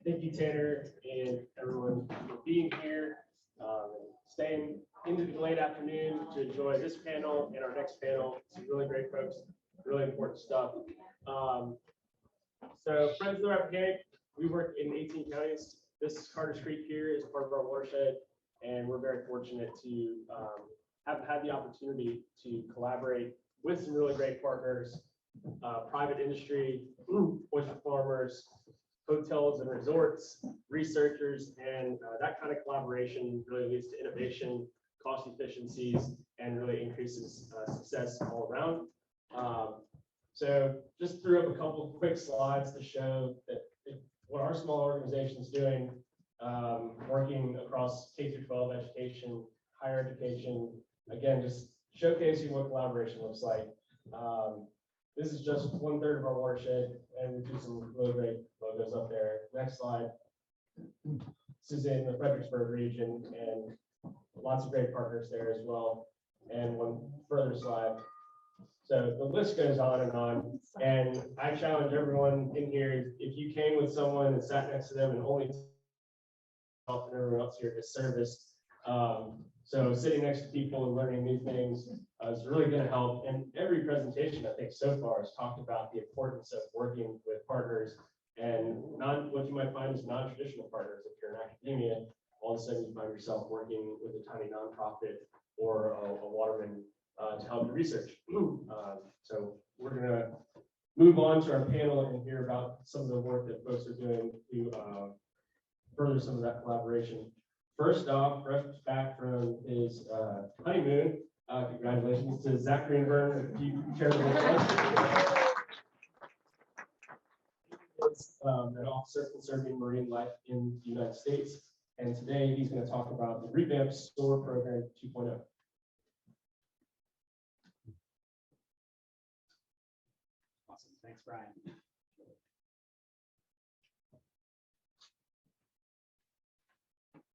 Thank you, Tanner, and everyone for being here, staying into the late afternoon to enjoy this panel and our next panel. Some really great folks, really important stuff. So, Friends of the Rappahannock, we work in 18 counties. This Carter's Creek here is part of our watershed, and we're very fortunate to have had the opportunity to collaborate with some really great partners, private industry, oyster farmers, hotels and resorts, researchers, and that kind of collaboration really leads to innovation, cost efficiencies, and really increases success all around. So just threw up a couple of quick slides to show that what our small organization is doing, working across K-12 education, higher education, again, just showcasing what collaboration looks like. This is just 1/3 of our watershed, and we do some really great logos up there. Next slide. This is in the Fredericksburg region, and lots of great partners there as well. And one further slide. So the list goes on, and I challenge everyone in here, if you came with someone and sat next to them and only help and everyone else here disservice. So sitting next to people and learning new things is really going to help. And every presentation, I think, so far has talked about the importance of working with partners and what you might find is non-traditional partners. If you're in academia, all of a sudden you find yourself working with a tiny nonprofit or a waterman to help you research. So we're going to move on to our panel and hear about some of the work that folks are doing to further some of that collaboration. First off, fresh back from his honeymoon, congratulations to Zach Greenberg, Charitable. An officer conserving marine life in the United States, and today he's going to talk about the revamped SOAR program 2.0. Awesome, thanks, Brian.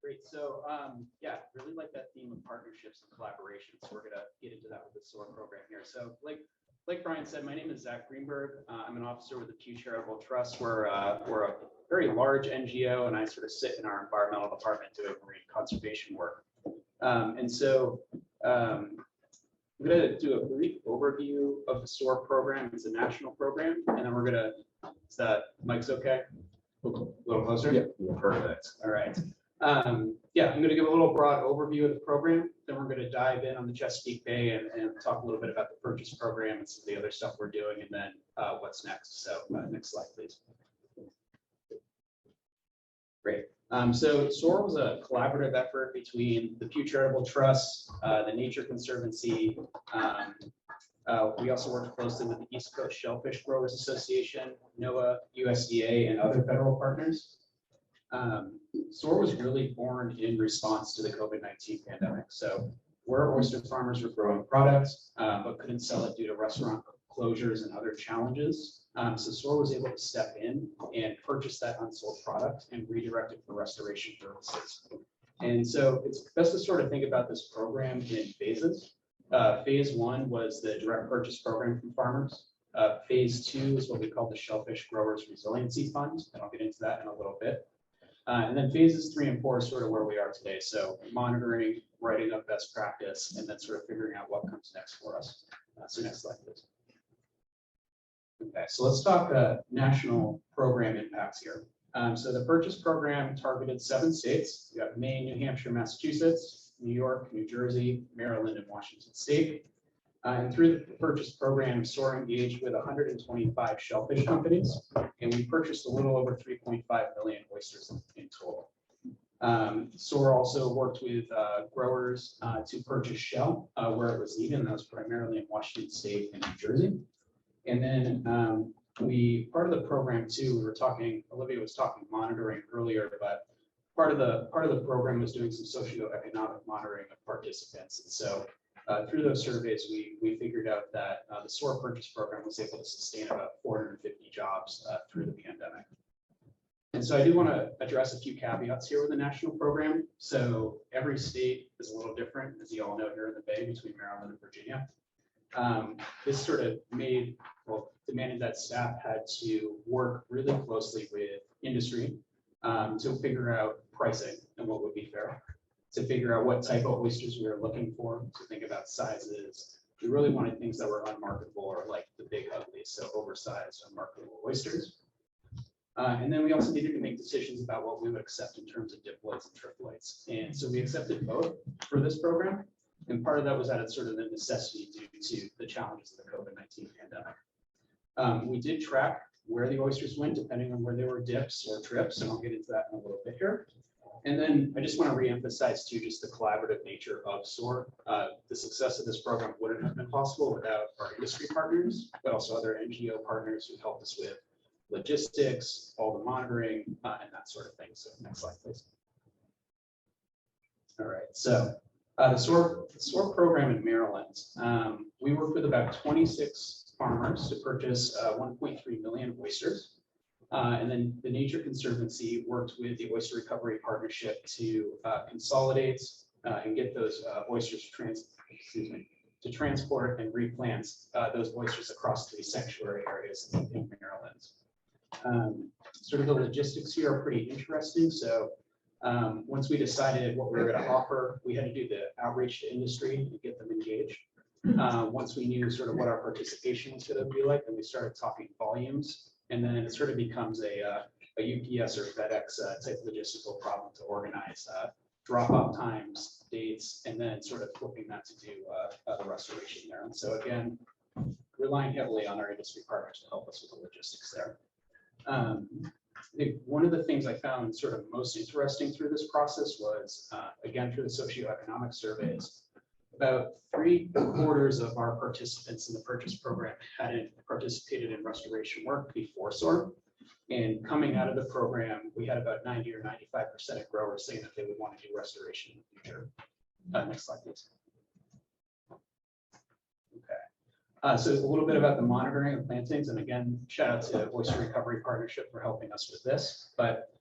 Great. So yeah, really like that theme of partnerships and collaboration. So we're gonna get into that with the SOAR program here. So like Brian said, my name is Zach Greenberg. I'm an officer with the Pew Charitable Trust. We're a very large NGO, and I sort of sit in our environmental department doing marine conservation work. And so I'm gonna do a brief overview of the SOAR program. It's a national program, and then we're gonna. Is that mic's okay? A little closer. Yeah. Perfect. All right. Yeah, I'm going to give a little broad overview of the program. Then we're going to dive in on the Chesapeake Bay and talk a little bit about the purchase program and some of the other stuff we're doing, and then what's next. So next slide, please. Great. So SOAR was a collaborative effort between the Pew Charitable Trust, the Nature Conservancy. We also worked closely with the East Coast Shellfish Growers Association, NOAA, USDA, and other federal partners. SOAR was really born in response to the COVID-19 pandemic. So where oyster farmers were growing products, but couldn't sell it due to restaurant closures and other challenges. So SOAR was able to step in and purchase that unsold product and redirect it for restoration purposes. And so it's best to sort of think about this program in phases. Phase 1 was the direct purchase program from farmers. Phase 2 is what we call the Shellfish Growers Resiliency Fund, and I'll get into that in a little bit. And then phases 3 and 4 is sort of where we are today. So monitoring, writing up best practice, and then sort of figuring out what comes next for us. So next slide, please. Okay, so let's talk national program impacts here. So the purchase program targeted 7 states. We got Maine, New Hampshire, Massachusetts, New York, New Jersey, Maryland, and Washington State. And through the purchase program, SOAR engaged with 125 shellfish companies, and we purchased a little over 3.5 million oysters in total. SOAR also worked with growers to purchase shell where it was needed, and that was primarily in Washington State and New Jersey. And then part of the program too, Olivia was talking monitoring earlier, but part of the program was doing some socioeconomic monitoring of participants. And so through those surveys, we figured out that the SOAR purchase program was able to sustain about 450 jobs through the pandemic. And so I do want to address a few caveats here with the national program. So every state is a little different, as you all know, here in the Bay between Maryland and Virginia. This sort of demanded that staff had to work really closely with industry to figure out pricing and what would be fair, to figure out what type of oysters we were looking for, to think about sizes. We really wanted things that were unmarketable or like the big uglies, so oversized, unmarketable oysters. And then we also needed to make decisions about what we would accept in terms of diploids and triploids. And so we accepted both for this program. And part of that was out of sort of the necessity due to the challenges of the COVID-19 pandemic. We did track where the oysters went, depending on where they were dips or trips, and I'll get into that in a little bit here. And then I just want to reemphasize too, just the collaborative nature of SOAR. The success of this program wouldn't have been possible without our industry partners, but also other NGO partners who helped us with logistics, all the monitoring, and that sort of thing. So next slide, please. All right, so the SOAR program in Maryland, we worked with about 26 farmers to purchase 1.3 million oysters. And then the Nature Conservancy worked with the Oyster Recovery Partnership to consolidate and get those oysters to transport and replant those oysters across 3 sanctuary areas in Maryland. Sort of the logistics here are pretty interesting. So once we decided what we were going to offer, we had to do the outreach to industry and get them engaged. Once we knew sort of what our participation was going to be like, then we started talking volumes. And then it sort of becomes a UPS or FedEx type logistical problem to organize drop-off times, dates, and then sort of flipping that to do the restoration there. And so again, relying heavily on our industry partners to help us with the logistics there. I think one of the things I found sort of most interesting through this process was, again, through the socioeconomic surveys, about 3/4 of our participants in the purchase program hadn't participated in restoration work before SOAR. And coming out of the program, we had about 90 or 95% of growers saying that they would want to do restoration in the future. Next slide, please. Okay. So a little bit about the monitoring of plantings. And again, shout out to Oyster Recovery Partnership for helping us with this. But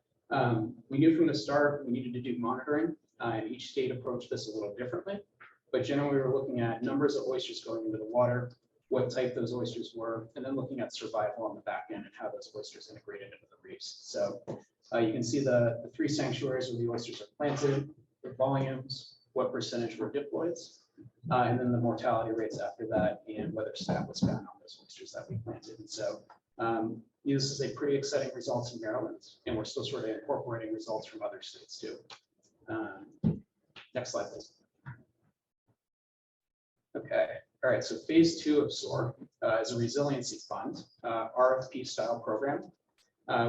we knew from the start we needed to do monitoring, and each state approached this a little differently. But generally, we were looking at numbers of oysters going into the water, what type those oysters were, and then looking at survival on the back end and how those oysters integrated into the reefs. So you can see the 3 sanctuaries where the oysters are planted, the volumes, what percentage were diploids, and then the mortality rates after that, and whether staph was found on those oysters that we planted. And so this is a pretty exciting results in Maryland, and we're still sort of incorporating results from other states too. Next slide, please. Okay, all right, so phase 2 of SOAR is a resiliency fund, RFP style program.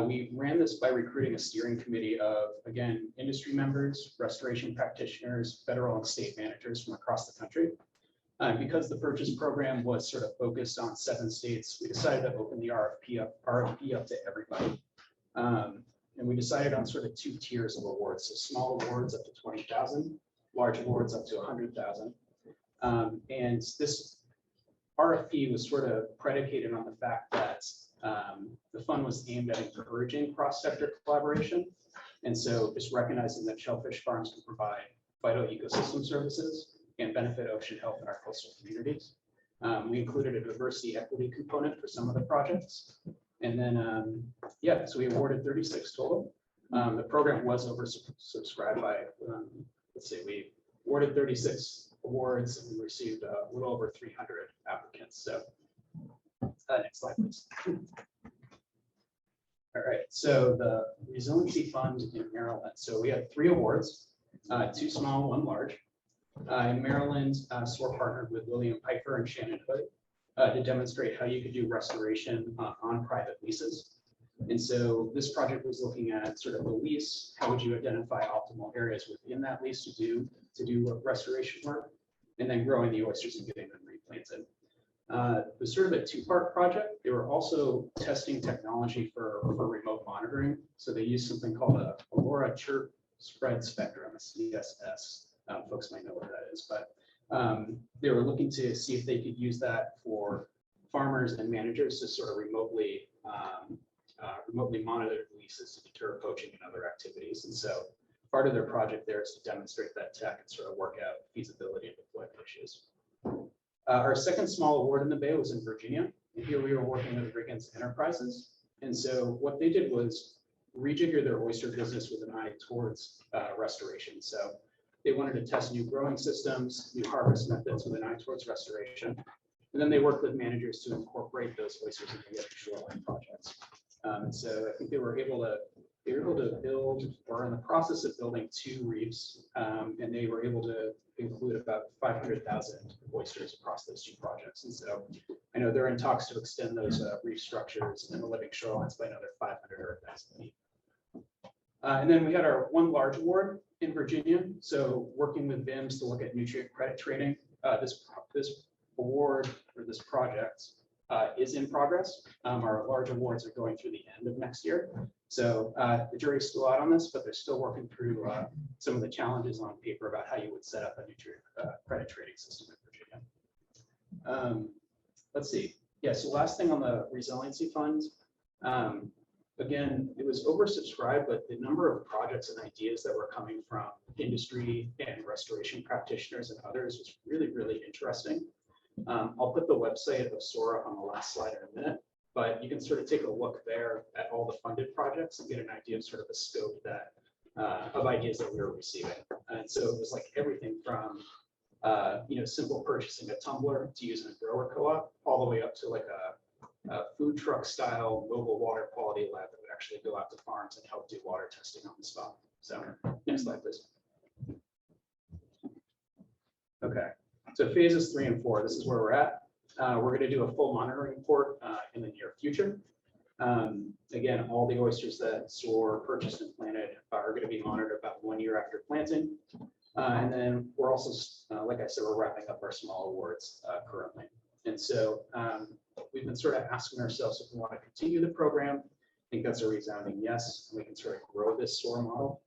We ran this by recruiting a steering committee of, again, industry members, restoration practitioners, federal and state managers from across the country. Because the purchase program was sort of focused on 7 states, we decided to open the RFP up to everybody. And we decided on sort of 2 tiers of awards, so small awards up to 20,000, large awards up to 100,000. And this RFP was sort of predicated on the fact that the fund was aimed at encouraging cross-sector collaboration. And so just recognizing that shellfish farms can provide vital ecosystem services and benefit ocean health in our coastal communities. We included a diversity equity component for some of the projects. And then, yeah, so we awarded 36 total. The program was oversubscribed by, let's see, we awarded 36 awards and we received a little over 300 applicants. So next slide, please. All right, so the Resiliency Fund in Maryland. So we had 3 awards, 2 small, 1 large. In Maryland, SOAR partnered with William Piper and Shannon Hood to demonstrate how you could do restoration on private leases. And so this project was looking at sort of the lease, how would you identify optimal areas within that lease to do restoration work, and then growing the oysters and getting them replanted. It was sort of a 2-part project. They were also testing technology for remote monitoring. So they used something called a Aurora Chirp Spread Spectrum, a CSS. Folks might know what that is, but they were looking to see if they could use that for farmers and managers to sort of remotely monitor leases to deter poaching and other activities. And so part of their project there is to demonstrate that tech and sort of work out feasibility and deployment issues. Our second small award in the Bay was in Virginia. And here we were working with Riggins Enterprises. And so what they did was rejigger their oyster business with an eye towards restoration. So they wanted to test new growing systems, new harvest methods with an eye towards restoration. And then they worked with managers to incorporate those oysters into the shoreline projects. And so I think they were able to build, or in the process of building, 2 reefs, and they were able to include about 500,000 oysters across those 2 projects. And so I know they're in talks to extend those reef structures and the living shorelines by another 500 or 1,000 feet. And then we had our one large award in Virginia. So working with VIMS to look at nutrient credit trading. This award, or this project, is in progress. Our large awards are going through the end of next year. So the jury's still out on this, but they're still working through some of the challenges on paper about how you would set up a nutrient credit trading system in Virginia. Let's see. Yeah, so last thing on the resiliency funds. Again, it was oversubscribed, but the number of projects and ideas that were coming from industry and restoration practitioners and others was really, really interesting. I'll put the website of SORA on the last slide in a minute, but you can sort of take a look there at all the funded projects and get an idea of sort of the scope that of ideas that we were receiving. And so it was like everything from simple purchasing a tumbler to use in a grower co-op, all the way up to like a food truck style mobile water quality lab that would actually go out to farms and help do water testing on the spot. So next slide, please. Okay, so phases 3 and 4, this is where we're at. We're going to do a full monitoring report in the near future. Again, all the oysters that SOAR purchased and planted are going to be monitored about 1 year after planting. And then we're also, like I said, we're wrapping up our small awards currently. And so we've been sort of asking ourselves if we want to continue the program. I think that's a resounding yes. We can sort of grow this SOAR model.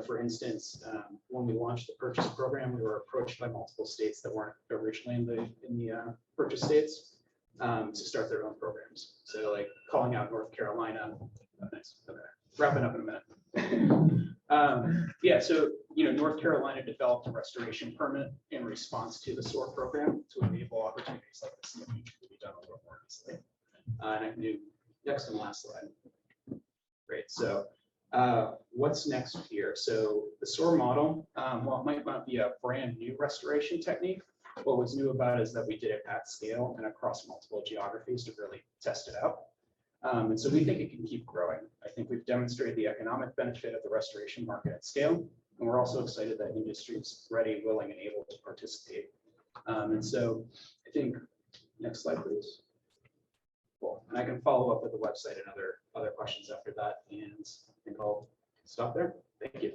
For instance, when we launched the purchase program, we were approached by multiple states that weren't originally in the purchase states to start their own programs. So like calling out North Carolina. Oh, nice. Okay. Wrapping up in a minute. Yeah, so North Carolina developed a restoration permit in response to the SOAR program to enable opportunities like this in the future to be done a little more easily. And I can do next and last slide. Great. So what's next here? So the SOAR model, while it might not be a brand new restoration technique, what was new about it is that we did it at scale and across multiple geographies to really test it out. And so we think it can keep growing. I think we've demonstrated the economic benefit of the restoration market at scale, and we're also excited that industry is ready, willing, and able to participate. And so I think, next slide, please. Cool. And I can follow up with the website and other questions after that. And I think I'll stop there. Thank you.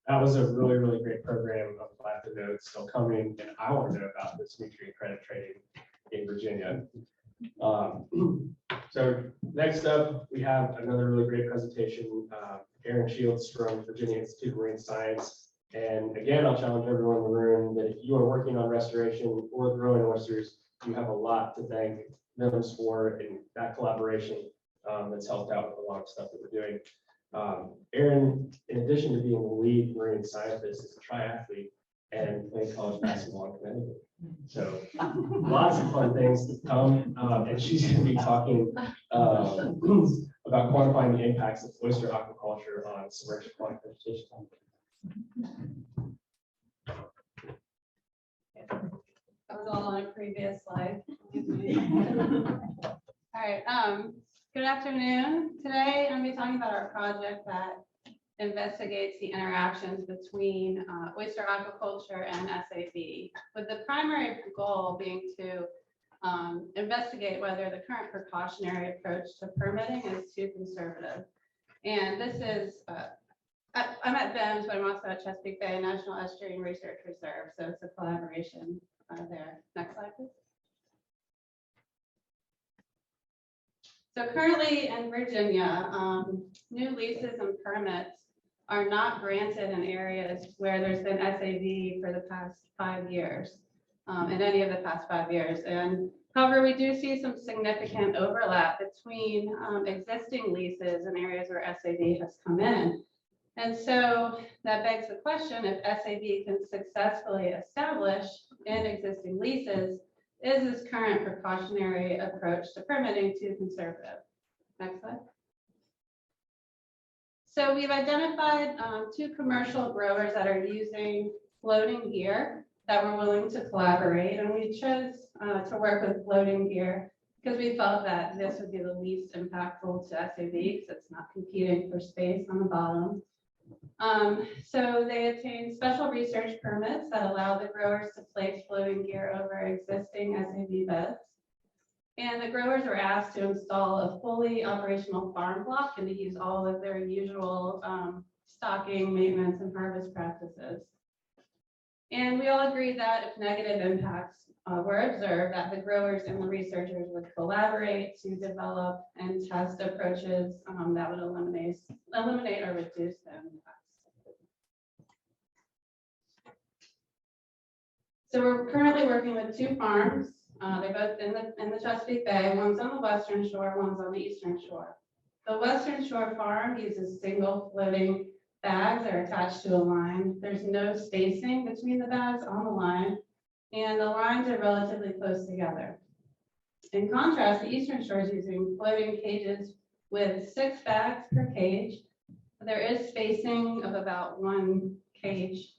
That was a really, really great program. I'm glad to know it's still coming, and I want to know about this nutrient credit trading in Virginia. So next up, we have another really great presentation. Erin Shields from Virginia Institute of Marine Science. And again, I'll challenge everyone in the room that if you are working on restoration or growing oysters, you have a lot to thank them for and that collaboration that's helped out with a lot of stuff that we're doing. Erin, in addition to being the lead marine scientist, is a triathlete and played college basketball in Connecticut. So lots of fun things to come. And she's going to be talking about quantifying the impacts of oyster aquaculture on submerged aquatic vegetation. That was all on a previous slide. All right. Good afternoon. Today I'm going to be talking about our project that investigates the interactions between oyster aquaculture and SAB, with the primary goal being to investigate whether the current precautionary approach to permitting is too conservative. And this is, I'm at BEMS, but I'm also at Chesapeake Bay National Estuarine Research Reserve, so it's a collaboration there. Next slide, please. So currently in Virginia, new leases and permits are not granted in areas where there's been SAB for the past 5 years, in any of the past 5 years. And however, we do see some significant overlap between existing leases and areas where SAB has come in. And so that begs the question, if SAB can successfully establish in existing leases, is this current precautionary approach to permitting too conservative? Next slide. So we've identified 2 commercial growers that are using floating gear that were willing to collaborate, and we chose to work with floating gear because we felt that this would be the least impactful to SAB because it's not competing for space on the bottom. So they obtained special research permits that allow the growers to place floating gear over existing SAB beds. And the growers were asked to install a fully operational farm block and to use all of their usual stocking, maintenance, and harvest practices. And we all agreed that if negative impacts were observed, that the growers and the researchers would collaborate to develop and test approaches that would eliminate or reduce the impacts. So we're currently working with 2 farms. They're both in the Chesapeake Bay. One's on the western shore, one's on the eastern shore. The western shore farm uses single floating bags that are attached to a line. There's no spacing between the bags on the line, and the lines are relatively close together. In contrast, the eastern shore is using floating cages with 6 bags per cage. There is spacing of about 1 cage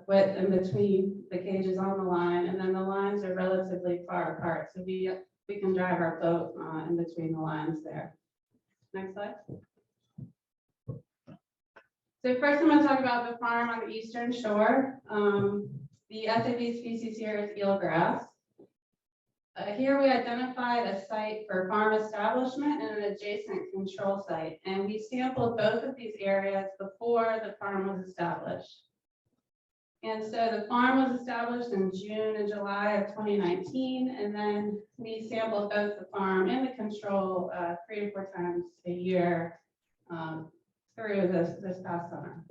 width in between the cages on the line, and then the lines are relatively far apart, so we can drive our boat in between the lines there. Next slide. So first I'm going to talk about the farm on the eastern shore. The SAB species here is eelgrass. Here we identified a site for farm establishment and an adjacent control site, and we sampled both of these areas before the farm was established. And so the farm was established in June and July of 2019, and then we sampled both the farm and the control 3 to 4 times a year through this past summer.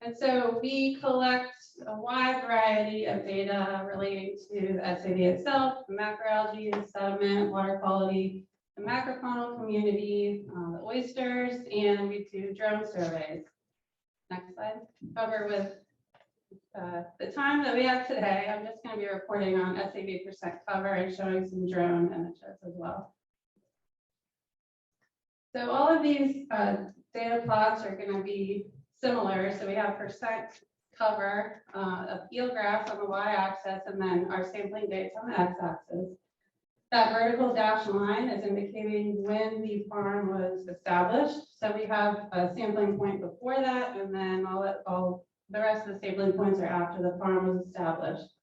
And so we collect a wide variety of data relating to the SAB itself, the macroalgae, the sediment, water quality, the macrofaunal community, the oysters, and we do drone surveys. Next slide. However, with the time that we have today, I'm just going to be reporting on SAB percent cover and showing some drone images as well. So all of these data plots are going to be similar. So we have percent cover of eelgrass on the y-axis, and then our sampling dates on the x-axis. That vertical dashed line is indicating when the farm was established. So we have a sampling point before that, and then all the rest of the sampling points are after the farm was established.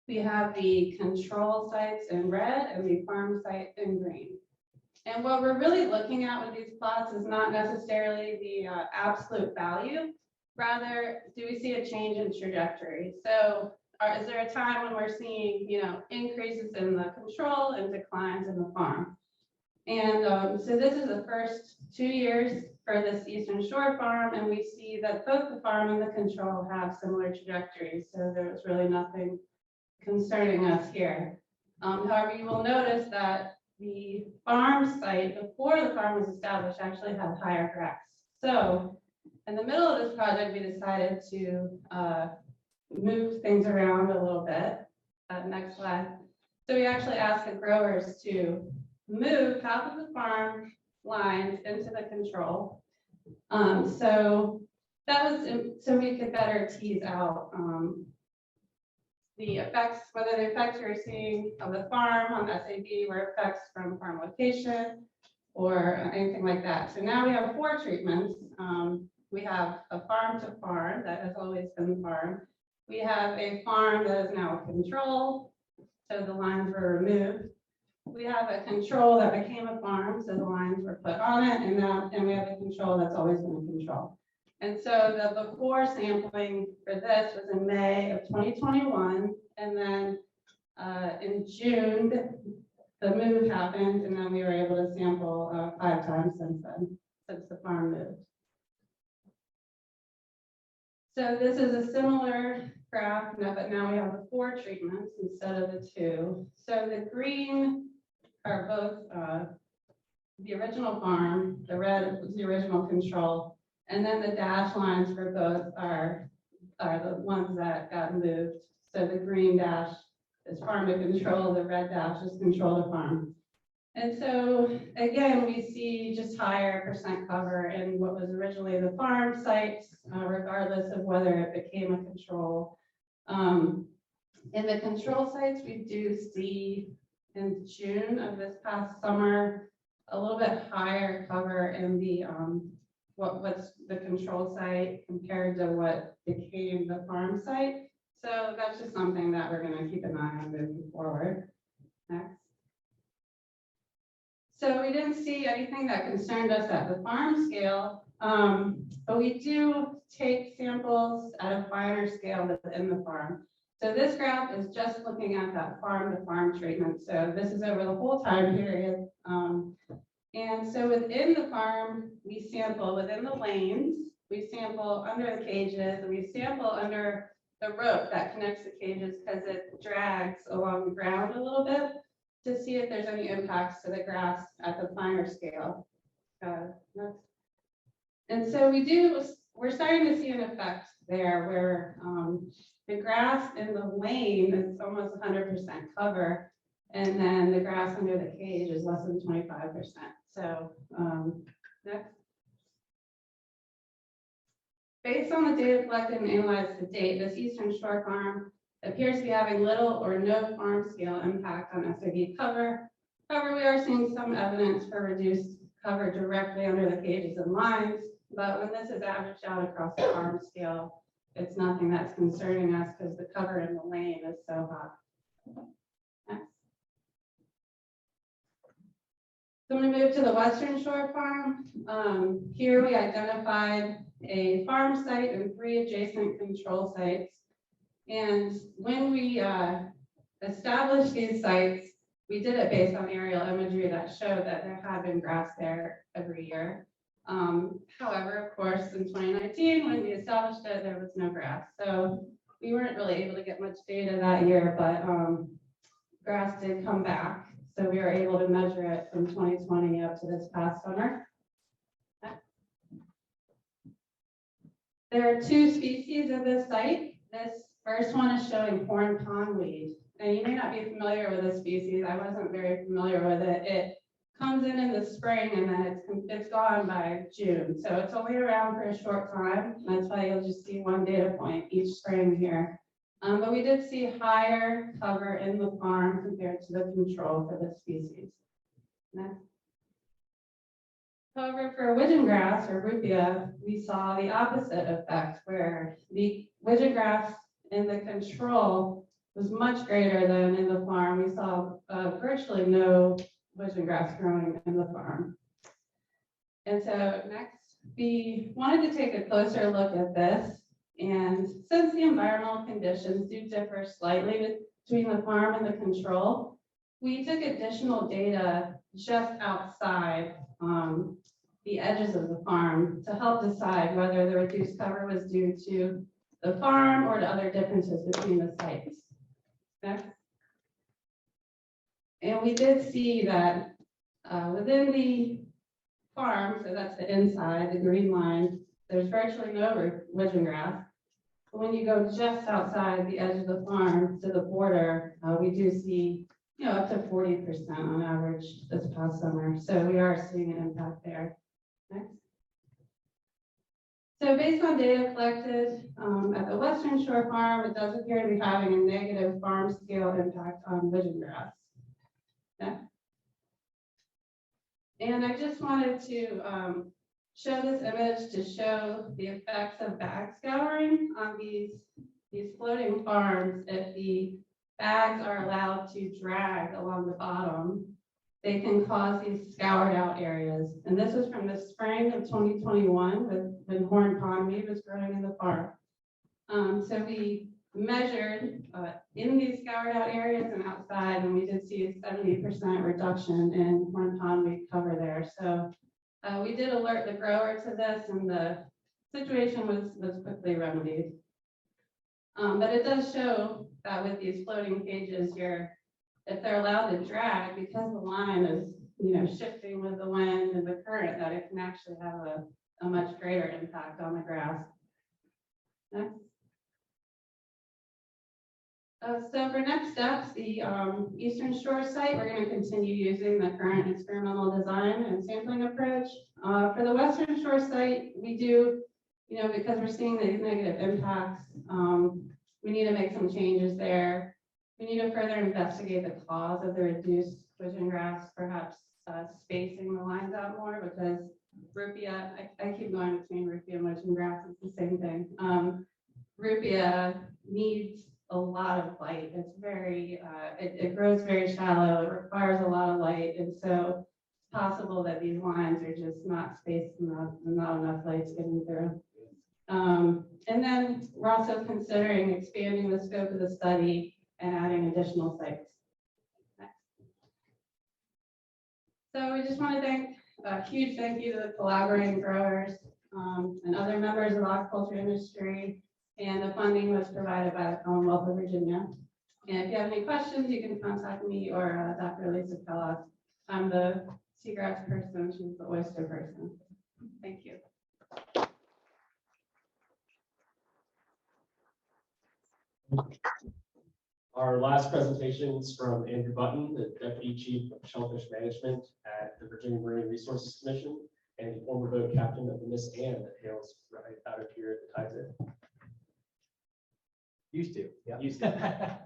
We have the control sites in red and the farm site in green. And what we're really looking at with these plots is not necessarily the absolute value. Rather, do we see a change in trajectory? So is there a time when we're seeing, increases in the control and declines in the farm? And so this is the first 2 years for this Eastern Shore farm, and we see that both the farm and the control have similar trajectories. So there was really nothing concerning us here. However, you will notice that the farm site before the farm was established actually had higher cracks. So in the middle of this project, we decided to move things around a little bit. Next slide. So we actually asked the growers to move half of the farm lines into the control. So that was so we could better tease out the effects, whether the effects we're seeing of the farm on SAB were effects from farm location or anything like that. So now we have 4 treatments. We have a farm to farm that has always been farm. We have a farm that is now a control, so the lines were removed. We have a control that became a farm, so the lines were put on it, and we have a control that's always been a control. And so the before sampling for this was in May of 2021, and then in June, the move happened, and then we were able to sample 5 times since then, since the farm moved. So this is a similar graph, but now we have the 4 treatments instead of the 2. So the green are both the original farm, the red was the original control, and then the dashed lines for both are the ones that got moved So the green dash is farm to control, the red dash is control to farm. And so again, we see just higher percent cover in what was originally the farm sites, regardless of whether it became a control. In the control sites, we do see in June of this past summer, a little bit higher cover in the what's the control site compared to what became the farm site. So that's just something that we're going to keep an eye on moving forward. Next. So we didn't see anything that concerned us at the farm scale, but we do take samples at a finer scale within the farm. So this graph is just looking at that farm to farm treatment. So this is over the whole time period. And so within the farm, we sample within the lanes, we sample under the cages, and we sample under the rope that connects the cages because it drags along the ground a little bit to see if there's any impacts to the grass at the finer scale. Next. And so we're starting to see an effect there where the grass in the lane is almost 100% cover, and then the grass under the cage is less than 25%. So next. Based on the data collected and analyzed to date, this Eastern Shore farm appears to be having little or no farm scale impact on SOD cover. However, we are seeing some evidence for reduced cover directly under the cages and lines, but when this is averaged out across the farm scale, it's nothing that's concerning us because the cover in the lane is so high. Next. So I'm going to move to the Western Shore farm. Here we identified a farm site and 3 adjacent control sites. And when we established these sites, we did it based on aerial imagery that showed that there had been grass there every year. However, of course, in 2019, when we established it, there was no grass. So we weren't really able to get much data that year, but grass did come back. So we were able to measure it from 2020 up to this past summer. There are 2 species of this site. This first one is showing horn pondweed. And you may not be familiar with this species. I wasn't very familiar with it. It comes in the spring and then it's gone by June. So it's only around for a short time. That's why you'll just see one data point each spring here. But we did see higher cover in the farm compared to the control for this species. Next. However, for widgeon grass or rupia, we saw the opposite effect where the widgeon grass in the control was much greater than in the farm. We saw virtually no widgeon grass growing in the farm. And so next, we wanted to take a closer look at this. And since the environmental conditions do differ slightly between the farm and the control, we took additional data just outside the edges of the farm to help decide whether the reduced cover was due to the farm or to other differences between the sites. Next. And we did see that within the farm, so that's the inside, the green line, there's virtually no widgeon grass. But when you go just outside the edge of the farm to the border, we do see, up to 40% on average this past summer. So we are seeing an impact there. Next. So based on data collected at the Western Shore farm, it does appear to be having a negative farm scale impact on widgeon grass. Next. And I just wanted to show this image to show the effects of bag scouring on these floating farms. If the bags are allowed to drag along the bottom, they can cause these scoured out areas. And this was from the spring of 2021 when horn pondweed was growing in the farm. So we measured in these scoured out areas and outside, and we did see a 70% reduction in horn pondweed cover there. So we did alert the grower to this, and the situation was quickly remedied. But it does show that with these floating cages here, if they're allowed to drag, because the line is shifting with the wind and the current, that it can actually have a much greater impact on the grass. Next. So for next steps, the Eastern Shore site, we're going to continue using the current experimental design and sampling approach. For the Western Shore site, we do, because we're seeing these negative impacts, we need to make some changes there. We need to further investigate the cause of the reduced switching grass, perhaps spacing the lines out more, because rupia, I keep going between rupia and switching grass, it's the same thing. Rupia needs a lot of light. It's very, it grows very shallow. It requires a lot of light. And so it's possible that these lines are just not spaced enough and not enough light's getting through. And then we're also considering expanding the scope of the study and adding additional sites. Next. So we just want to thank a huge thank you to the collaborating growers and other members of the aquaculture industry. And the funding was provided by the Commonwealth of Virginia. And if you have any questions, you can contact me or Dr. Lisa Kellogg. I'm the seagrass person, she's the oyster person. Thank you. Our last presentation is from Andrew Button, the Deputy Chief of Shellfish Management at the Virginia Marine Resources Commission and the former boat captain of the Miss Anne that hails right out of here at the tides end. Used to, yeah. Used to.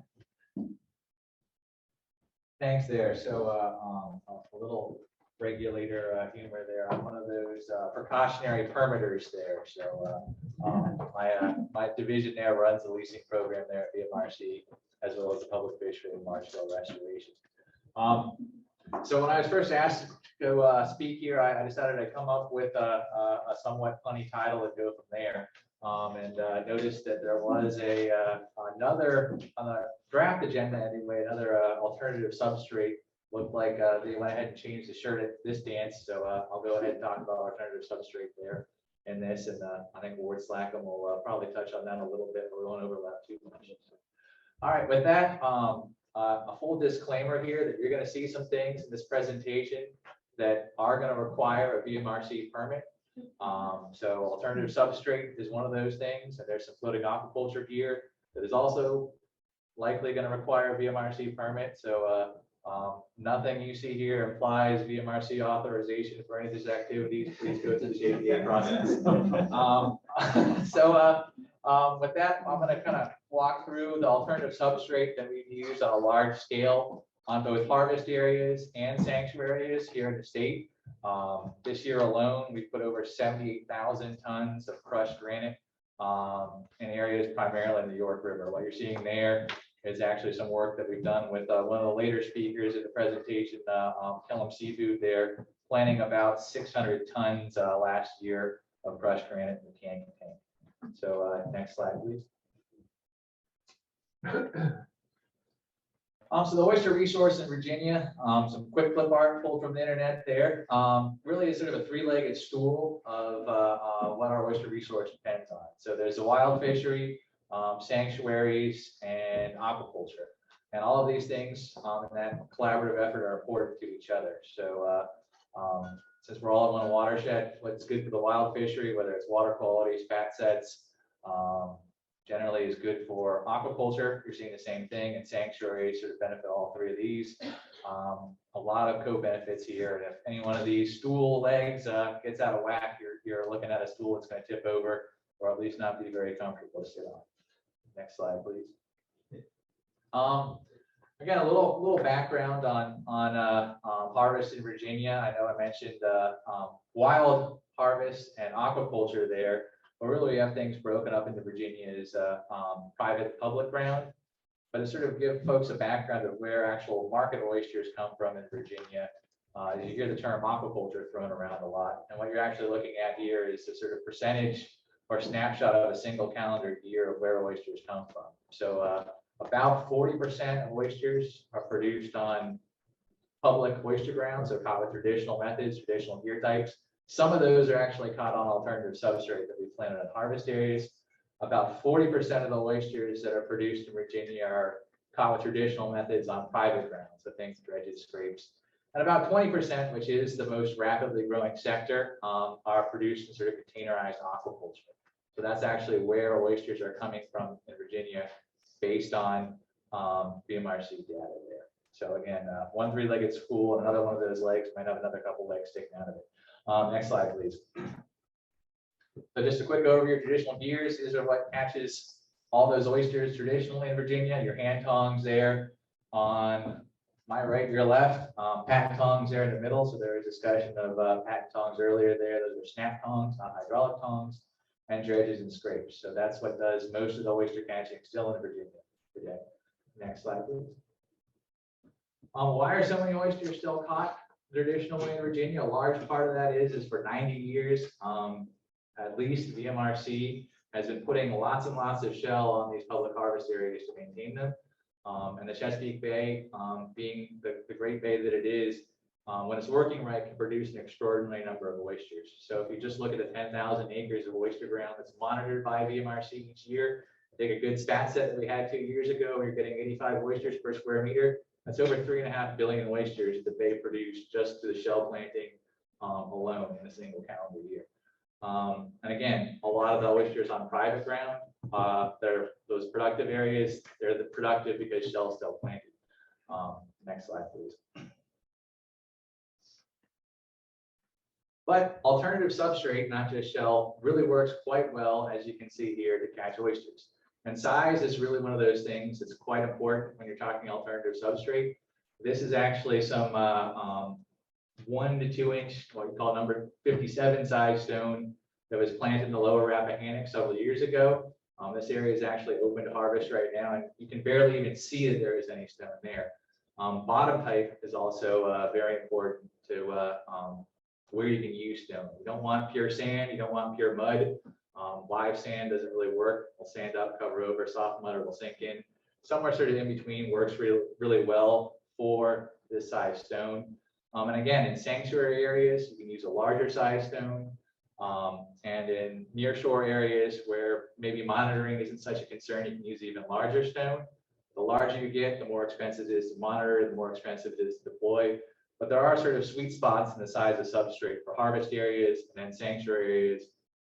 Thanks there. So a little regulator humor there. I'm one of those precautionary permitters there. So my division there runs the leasing program there at BMRC, as well as the public fishery and marsh-field restoration. So when I was first asked to go speak here, I decided to come up with a somewhat funny title and go from there. And noticed that there was another on the draft agenda anyway, another alternative substrate. Looked like they went ahead and changed the shirt at this dance. So I'll go ahead and talk about alternative substrate there in this. And I think Ward Slackham will probably touch on that a little bit, but we won't overlap too much. All right, with that, a full disclaimer here that you're going to see some things in this presentation that are going to require a BMRC permit. So alternative substrate is one of those things, and there's some floating aquaculture gear that is also likely going to require a VMRC permit. So nothing you see here implies VMRC authorization for any of these activities. Please go through the JPA process. With that, I'm going to kind of walk through the alternative substrate that we've used on a large scale on both harvest areas and sanctuary areas here in the state. This year alone, we put over 78,000 tons of crushed granite in areas primarily in the York River. What you're seeing there is actually some work that we've done with one of the later speakers in the presentation, Killam Seafood there, planting about 600 tons last year of crushed granite in the Canyon Tank. So next slide, please. So the oyster resource in Virginia, some quick clip art pulled from the internet there, really is sort of a three-legged stool of what our oyster resource depends on. So there's a wild fishery, sanctuaries, and aquaculture. And all of these things in that collaborative effort are important to each other. So since we're all in one watershed, what's good for the wild fishery, whether it's water quality, fat sets, generally is good for aquaculture. You're seeing the same thing, and sanctuaries sort of benefit all three of these. A lot of co-benefits here. And if any one of these stool legs gets out of whack, you're looking at a stool that's going to tip over, or at least not be very comfortable to sit on. Next slide, please. Again, a little background on harvest in Virginia. I know I mentioned wild harvest and aquaculture there. But really, we have things broken up into Virginia is private public ground. But to sort of give folks a background of where actual market oysters come from in Virginia, you hear the term aquaculture thrown around a lot. And what you're actually looking at here is the sort of percentage or snapshot of a single calendar year of where oysters come from. So about 40% of oysters are produced on public oyster grounds, so caught with traditional methods, traditional gear types. Some of those are actually caught on alternative substrate that we planted on harvest areas. About 40% of the oysters that are produced in Virginia are caught with traditional methods on private ground, so things, dredges, scrapes. And about 20%, which is the most rapidly growing sector, are produced in sort of containerized aquaculture. So that's actually where oysters are coming from in Virginia, based on BMRC data there. So again, one three-legged spool, and another one of those legs might have another couple legs sticking out of it. Next slide, please. So just a quick overview of traditional gears. These are what catches all those oysters traditionally in Virginia. Your hand tongs there on my right, your left, patent tongs there in the middle. So there was discussion of patent tongs earlier there. Those are snap tongs, not hydraulic tongs, and dredges and scrapes. So that's what does most of the oyster catching still in Virginia today. Next slide, please. Why are so many oysters still caught traditionally in Virginia? A large part of that is for 90 years, at least the VMRC has been putting lots and lots of shell on these public harvest areas to maintain them. And the Chesapeake Bay, being the great bay that it is, when it's working right, can produce an extraordinary number of oysters. So if you just look at the 10,000 acres of oyster ground that's monitored by VMRC each year, take a good stat set that we had 2 years ago, where you're getting 85 oysters per square meter. That's over 3.5 billion oysters that the bay produced just through the shell planting alone in a single calendar year. And again, a lot of the oysters on private ground, they're those productive areas, they're the productive because shell's still planted. Next slide, please. But alternative substrate, not just shell, really works quite well, as you can see here, to catch oysters. And size is really one of those things that's quite important when you're talking alternative substrate. This is actually some 1 to 2 inch, what we call number 57 size stone that was planted in the lower Rappahannock several years ago. This area is actually open to harvest right now, and you can barely even see that there is any stone there. Bottom type is also very important to where you can use stone. You don't want pure sand, you don't want pure mud. Live sand doesn't really work. We'll sand up, cover over, soft mud, or will sink in. Somewhere sort of in between works really well for this size stone. And again, in sanctuary areas, you can use a larger size stone. And in nearshore areas where maybe monitoring isn't such a concern, you can use even larger stone. The larger you get, the more expensive it is to monitor, the more expensive it is to deploy. But there are sort of sweet spots in the size of substrate for harvest areas and then sanctuary areas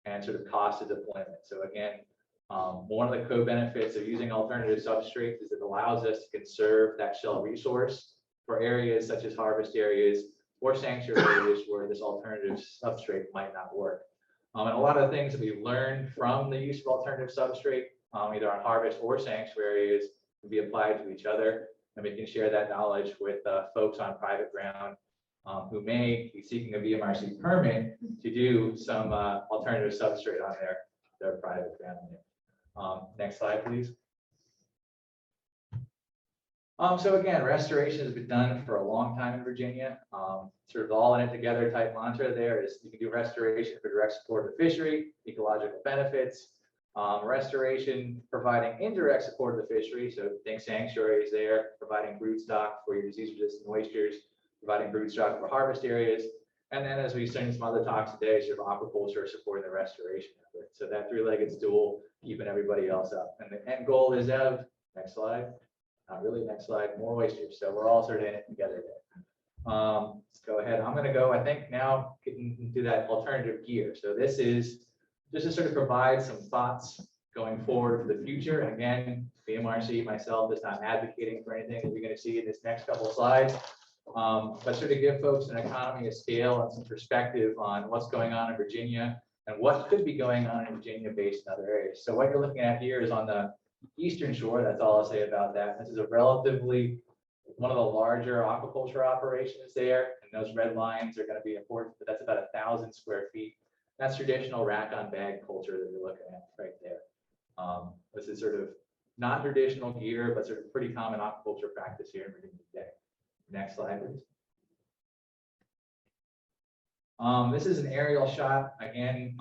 and sort of cost of deployment. So again, one of the co-benefits of using alternative substrates is it allows us to conserve that shell resource for areas such as harvest areas or sanctuary areas where this alternative substrate might not work. And a lot of the things that we've learned from the use of alternative substrate, either on harvest or sanctuary areas, can be applied to each other. And we can share that knowledge with folks on private ground who may be seeking a VMRC permit to do some alternative substrate on their private ground. Next slide, please. So again, restoration has been done for a long time in Virginia. Sort of all in it together type mantra there is you can do restoration for direct support of the fishery, ecological benefits, restoration providing indirect support of the fishery. So think sanctuaries there, providing brood stock for your disease-resistant oysters, providing brood stock for harvest areas. And then as we've seen in some other talks today, sort of aquaculture supporting the restoration effort. So that three-legged stool, keeping everybody else up. And the end goal is of, next slide, not really, next slide, more oysters. So we're all sort of in it together there. Let's go ahead. I'm going to go, I think, now getting into that alternative gear. So this is just to sort of provide some thoughts going forward for the future. And again, VMRC, myself, is not advocating for anything that you're going to see in this next couple of slides, but sort of give folks an economy of scale and some perspective on what's going on in Virginia and what could be going on in Virginia based in other areas. So what you're looking at here is on the eastern shore. That's all I'll say about that. This is a relatively one of the larger aquaculture operations there, and those red lines are going to be important, but that's about 1,000 square feet. That's traditional rack-on bag culture that you're looking at right there. This is sort of not traditional gear, but sort of pretty common aquaculture practice here in Virginia today. Next slide, please. This is an aerial shot, again,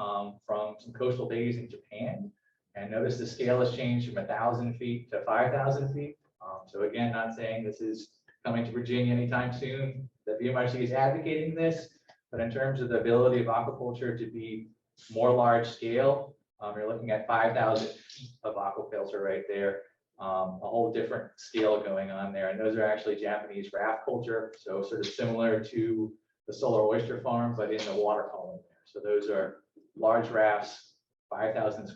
from some coastal bays in Japan. And notice the scale has changed from 1,000 feet to 5,000 feet. So again, not saying this is coming to Virginia anytime soon, that VMRC is advocating this, but in terms of the ability of aquaculture to be more large scale, you're looking at 5,000 feet of aquaculture right there, a whole different scale going on there. And those are actually Japanese raft culture, so sort of similar to the solar oyster farm, but in the water column there. So those are large rafts, 5,000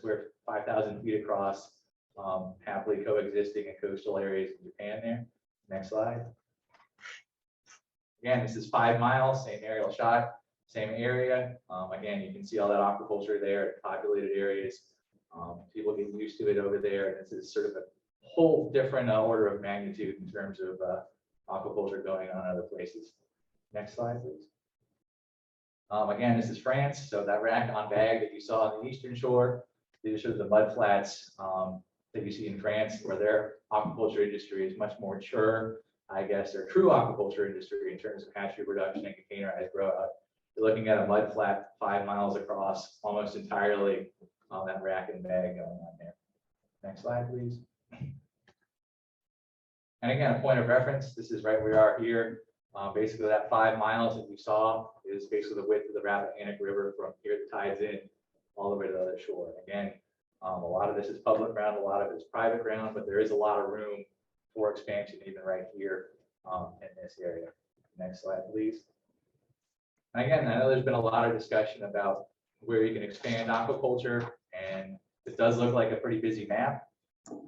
feet across, happily coexisting in coastal areas in Japan there. Next slide. Again, this is 5 miles, same aerial shot, same area. Again, you can see all that aquaculture there, populated areas. People get used to it over there. This is sort of a whole different order of magnitude in terms of aquaculture going on in other places. Next slide, please. Again, this is France. So that rack on bag that you saw on the eastern shore, these are sort of the mud flats that you see in France, where their aquaculture industry is much more mature. I guess their true aquaculture industry in terms of hatchery production and containerized grow out. You're looking at a mud flat 5 miles across, almost entirely on that rack and bag going on there. Next slide, please. And again, a point of reference, this is right where we are here. Basically, that 5 miles that you saw is basically the width of the Rappahannock River from here that ties in all the way to the other shore. Again, a lot of this is public ground, a lot of it is private ground, but there is a lot of room for expansion even right here in this area. Next slide, please. And again, I know there's been a lot of discussion about where you can expand aquaculture, and it does look like a pretty busy map.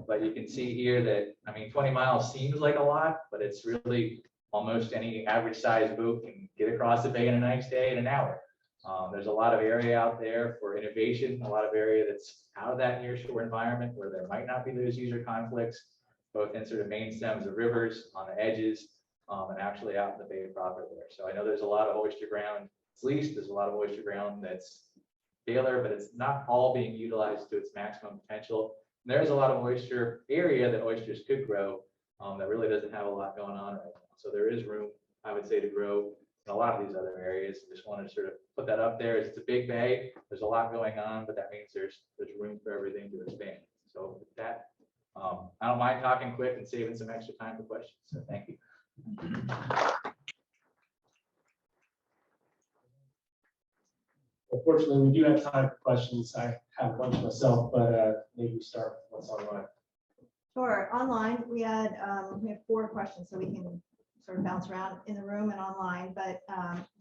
But you can see here that, I mean, 20 miles seems like a lot, but it's really almost any average size boat can get across the bay in a nice day in an hour. There's a lot of area out there for innovation, a lot of area that's out of that nearshore environment where there might not be those user conflicts, both in sort of main stems of rivers, on the edges, and actually out in the bay proper there. So I know there's a lot of oyster ground that's leased, there's a lot of oyster ground that's baler, but it's not all being utilized to its maximum potential. And there's a lot of oyster area that oysters could grow that really doesn't have a lot going on right now. So there is room, I would say, to grow in a lot of these other areas. Just wanted to sort of put that up there. It's a big bay. There's a lot going on, but that means there's room for everything to expand. So with that, I don't mind talking quick and saving some extra time for questions. So thank you. Unfortunately, we do have time for questions. I have a bunch myself, but maybe we start with what's online. Sure. Online, we have 4 questions, so we can sort of bounce around in the room and online. But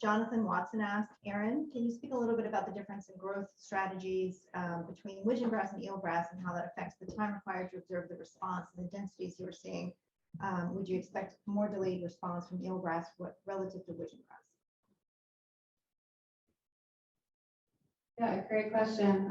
Jonathan Watson asked, Erin, can you speak a little bit about the difference in growth strategies between widgeon grass and eelgrass and how that affects the time required to observe the response and the densities you were seeing? Would you expect more delayed response from eelgrass relative to widgeon grass? Yeah, great question.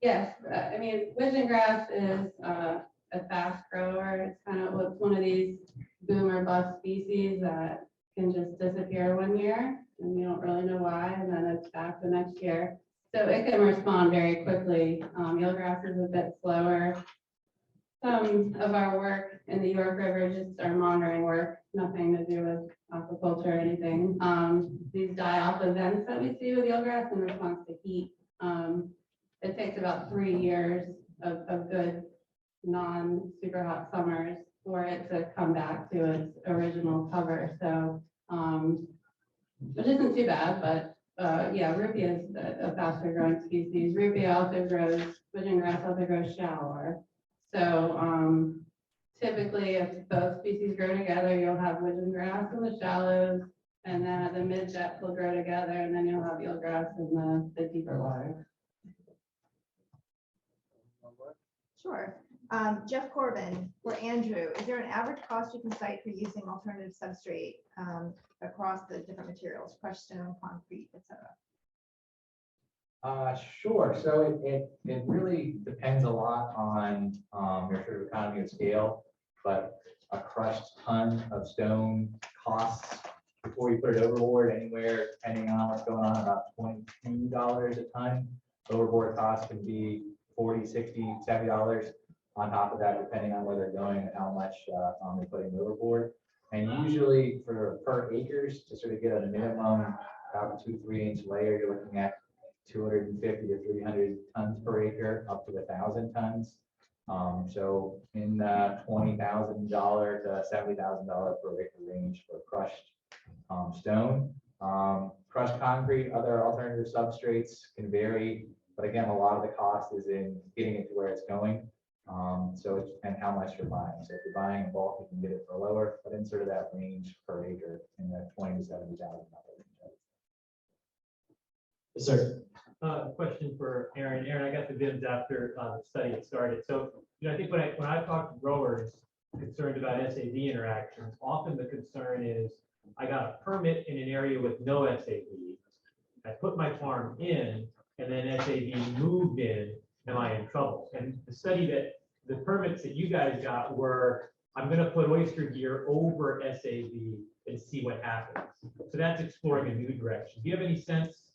Yes, I mean, widgeon grass is a fast grower. It's kind of one of these boom or bust species that can just disappear one year and you don't really know why, and then it's back the next year. So it can respond very quickly. Eelgrass is a bit slower. Some of our work in the York River, just our monitoring work, nothing to do with aquaculture or anything. These die-off events that we see with eelgrass in response to heat, it takes about 3 years of good non-super hot summers for it to come back to its original cover. So, which isn't too bad, but yeah, rupia is a faster growing species. Rupia also grows, widgeon grass also grows shallower. So typically if both species grow together, you'll have widgeon grass in the shallows, and then at the mid depth will grow together, and then you'll have eelgrass in the deeper water. Sure. Jeff Corbin, for Andrew, is there an average cost you can cite for using alternative substrate across the different materials, crushed stone, concrete, etc.? Sure. So it really depends a lot on your sort of economy of scale, but a crushed ton of stone costs before you put it overboard anywhere, depending on what's going on, about $22 a ton. Overboard costs can be $40, $60, $70 on top of that, depending on where they're going and how much they're putting overboard. And usually for per acres, to sort of get a minimum about 2-3 inch layer, you're looking at 250 to 300 tons per acre, up to 1,000 tons. So in the $20,000 to $70,000 per acre range for crushed stone. Crushed concrete, other alternative substrates can vary, but again, a lot of the cost is in getting it to where it's going. So and how much you're buying. So if you're buying in bulk, you can get it for lower, but in sort of that range per acre in the $20,000 to $70,000 range. Yes, sir. Question for Erin. Erin, I got the VIMs after the study had started. So, I think when I talk to growers concerned about SAV interactions, often the concern is I got a permit in an area with no SAV. I put my farm in, and then SAV moved in. Am I in trouble? And the permits that you guys got were, I'm going to put oyster gear over SAV and see what happens. So that's exploring a new direction. Do you have any sense?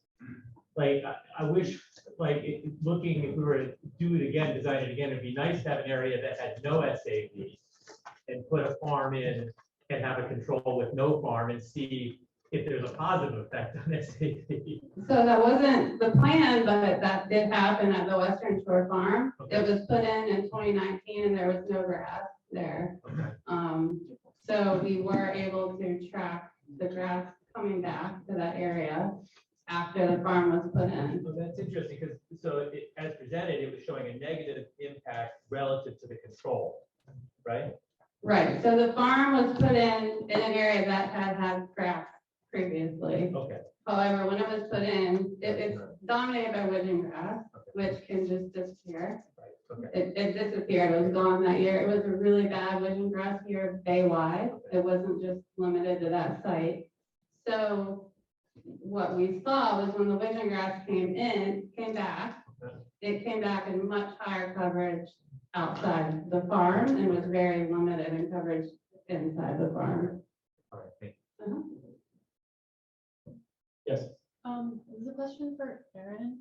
Like, I wish, like, looking, if we were to do it again, design it again, it'd be nice to have an area that had no SAV and put a farm in and have a control with no farm and see if there's a positive effect on SAV. So that wasn't the plan, but that did happen at the Western Shore Farm. Okay. It was put in 2019 and there was no grass there. Okay. So we were able to track the grass coming back to that area after the farm was put in. Well, that's interesting because as presented, it was showing a negative impact relative to the control, right? Right, so the farm was put in an area that had grass previously. Okay. However, when it was put in, it's dominated by woodland grass, which can just disappear. Right. Okay. It disappeared, it was gone that year. It was a really bad woodland grass here bay-wide. It wasn't just limited to that site. So what we saw was when the woodland grass came back, it came back in much higher coverage outside the farm and was very limited in coverage inside the farm. All right. Thank Uh-huh. Yes. This is a question for Erin.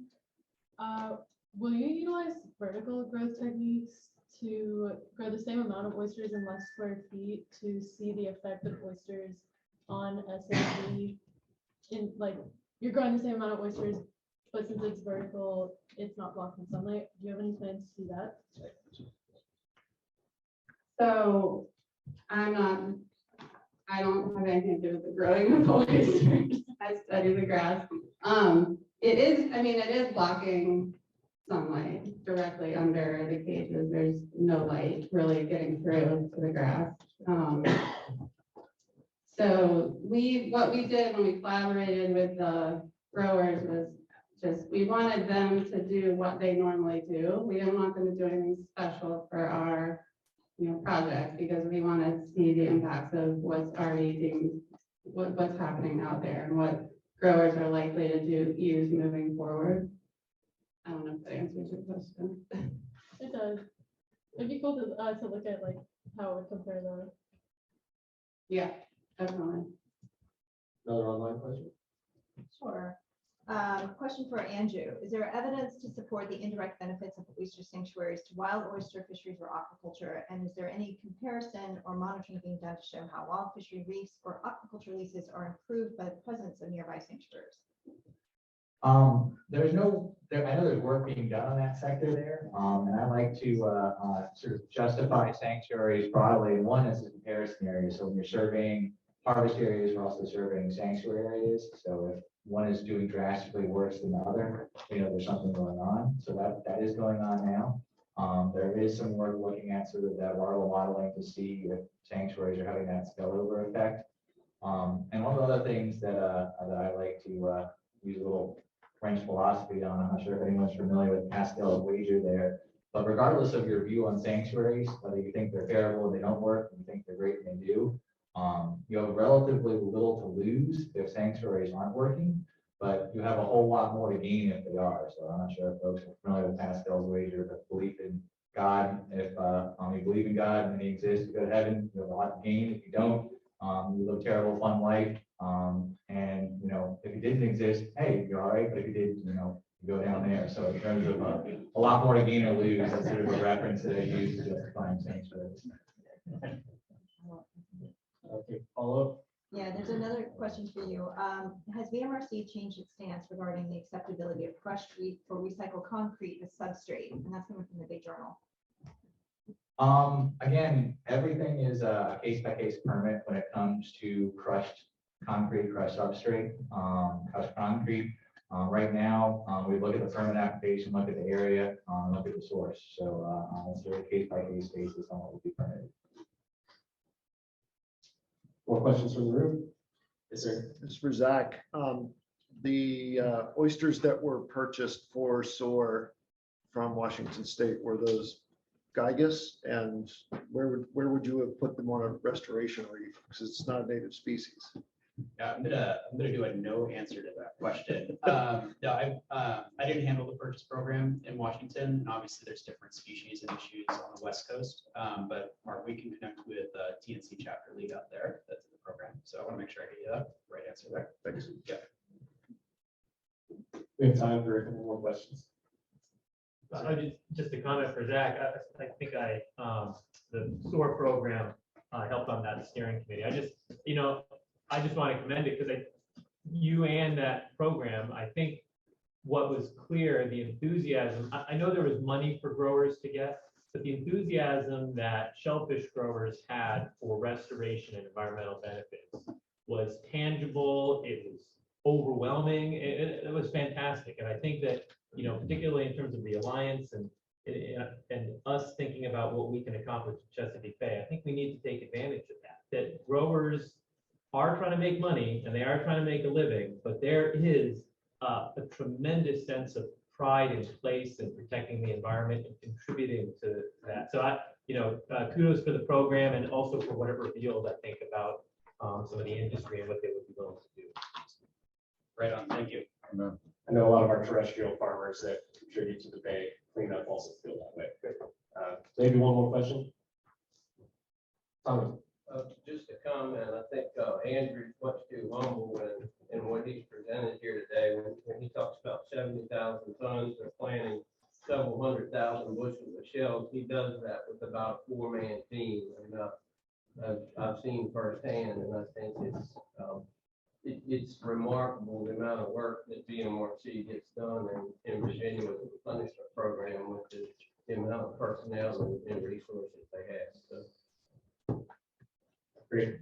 Will you utilize vertical growth techniques to grow the same amount of oysters in less square feet to see the effect of oysters on SAV? In like, you're growing the same amount of oysters, but since it's vertical, it's not blocking sunlight. Do you have any plans to do that? So I don't have anything to do with the growing of oysters. I study the grass. It is blocking sunlight directly under the cages. There's no light really getting through to the grass. So what we did when we collaborated with the growers was we wanted them to do what they normally do. We didn't want them to do anything special for our project because we want to see the impacts of what's happening out there and what growers are likely to use moving forward. I don't know if that answers your question. It does. It'd be cool to look at like how it would compare those. Yeah, definitely. Another online question? Sure. Question for Andrew. Is there evidence to support the indirect benefits of oyster sanctuaries to wild oyster fisheries or aquaculture? And is there any comparison or monitoring being done to show how wild fishery reefs or aquaculture leases are improved by the presence of nearby sanctuaries? I know there's work being done on that sector there, and I like to sort of justify sanctuaries broadly. And one is a comparison area. So when you're surveying harvest areas, we're also surveying sanctuary areas. So if one is doing drastically worse than the other, there's something going on. So that is going on now. There is some work looking at sort of that larval modeling to see if sanctuaries are having that spillover effect. And one of the other things that I like to use a little French philosophy on, I'm not sure if anyone's familiar with Pascal's wager there, but regardless of your view on sanctuaries, whether you think they're terrible and they don't work, and you think they're great and they do, you have relatively little to lose if sanctuaries aren't working, but you have a whole lot more to gain if they are. So I'm not sure if folks are familiar with Pascal's wager, but belief in God. If you believe in God and he exists, you go to heaven, you have a lot to gain. If you don't, you live a terrible, fun life. And if he didn't exist, hey, you're all right. But if he did, you go down there. So in terms of a lot more to gain or lose, that's sort of a reference that I use to justify sanctuaries. Okay, follow up. Yeah, there's another question for you. Has VMRC changed its stance regarding the acceptability of crushed wheat for recycled concrete as substrate? And that's coming from the Big Journal. Again, everything is a case-by-case permit when it comes to crushed concrete, crushed substrate, crushed concrete. Right now, we look at the permit application, look at the area, look at the source. So it's really case-by-case basis on what will be permitted. More questions from the room? Yes, sir. This is for Zach. the oysters that were purchased for SOAR from Washington State, were those Gygus? And where would you have put them on a restoration reef? Because it's not a native species. Yeah, I'm gonna do a no answer to that question. No, I didn't handle the purchase program in Washington, and obviously there's different species and issues on the West Coast. But Mark, we can connect with TNC chapter lead out there that's in the program. So I want to make sure I get you the right answer there. Thanks. Yeah. We have time for a couple more questions. Just a comment for Zach. I think the SOAR program helped on that steering committee. I just want to commend it because you and that program, I think what was clear, the enthusiasm, I know there was money for growers to get, but the enthusiasm that shellfish growers had for restoration and environmental benefits was tangible. It was overwhelming. It was fantastic. And I think that, particularly in terms of the Alliance and us thinking about what we can accomplish in Chesapeake Bay, I think we need to take advantage of that growers are trying to make money and they are trying to make a living, but there is a tremendous sense of pride in place and protecting the environment and contributing to that. So kudos for the program and also for whatever field I think about some of the industry and what they would be willing to do. Right on. Thank you. I know a lot of our terrestrial farmers that contribute to the bay cleanup also feel that way. Maybe one more question. Tommy. Just a comment, I think Andrew's much too humble in what he's presented here today. When he talks about 70,000 tons of planting several 100,000 bushels of shells, he does that with about a 4-man team. And I've seen firsthand, and I think it's remarkable the amount of work that BMRC gets done in Virginia with the replenishment program with the amount of personnel and resources they have. So. Great.